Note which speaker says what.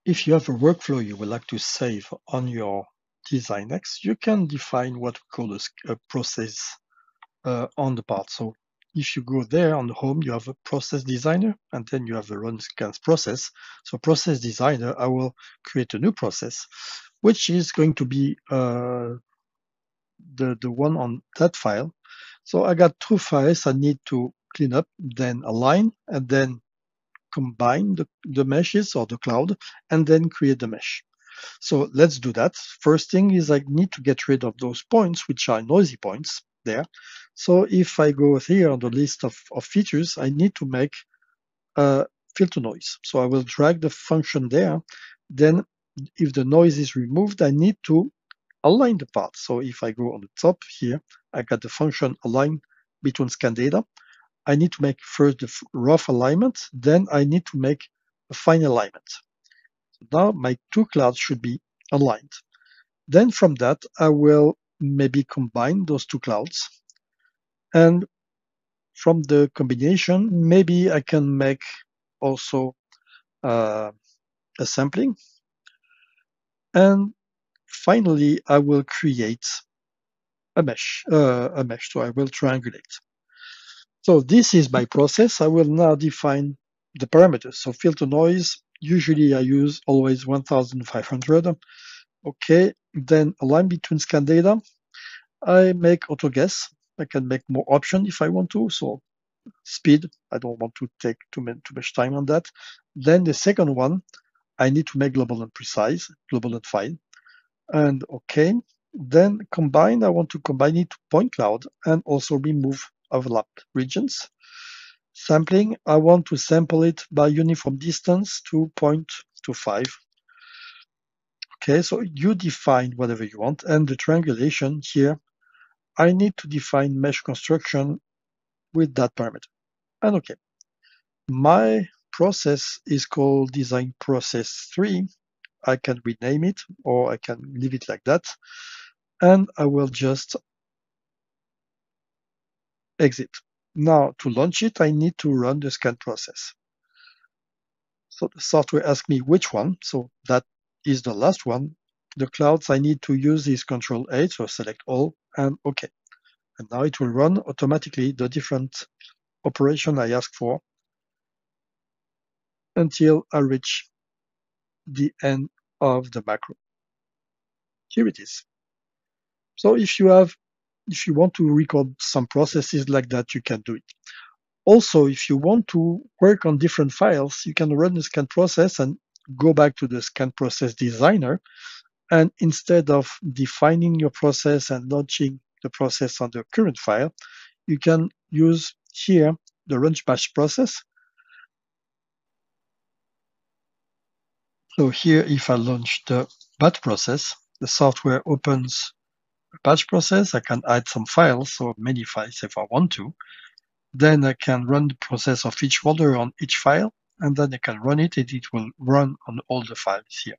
Speaker 1: If you have a workflow you would like to save on your Design X, you can define what we call a process on the part. So if you go there on the home, you have a process designer, and then you have a run scans process. So process designer, I will create a new process, which is going to be the one on that file. So I got two files I need to clean up, then align, and then combine the meshes or the cloud, and then create the mesh. So let's do that. First thing is I need to get rid of those points, which are noisy points there. So if I go here on the list of features, I need to make a filter noise. So I will drag the function there. Then if the noise is removed, I need to align the part. So if I go on the top here, I got the function align between scan data. I need to make first the rough alignment, then I need to make a fine alignment. So now my two clouds should be aligned. Then from that, I will maybe combine those two clouds. And from the combination, maybe I can make also a sampling. And finally, I will create a mesh. So I will triangulate. So this is my process. I will now define the parameters. So filter noise, usually I use always 1500. Okay, then align between scan data. I make auto guess. I can make more options if I want to. So speed, I don't want to take too much time on that. Then the second one, I need to make global and precise, global and fine. And okay, then combine, I want to combine it to point cloud and also remove overlapped regions. Sampling, I want to sample it by uniform distance to 0.25. Okay, so you define whatever you want. And the triangulation here, I need to define mesh construction with that parameter. And okay, my process is called design process 3. I can rename it or I can leave it like that. And I will just exit. Now to launch it, I need to run the scan process. So the software asks me which one. So that is the last one. The clouds I need to use is Control H, so select all and OK. And now it will run automatically the different operation I asked for until I reach the end of the macro. Here it is. So if you want to record some processes like that, you can do it. Also, if you want to work on different files, you can run the scan process and go back to the scan process designer. And instead of defining your process and launching the process on the current file, you can use here the run batch process. So here, if I launch the batch process, the software opens a batch process. I can add some files, so many files if I want to. Then I can run the process of each folder on each file, and then I can run it, and it will run on all the files here.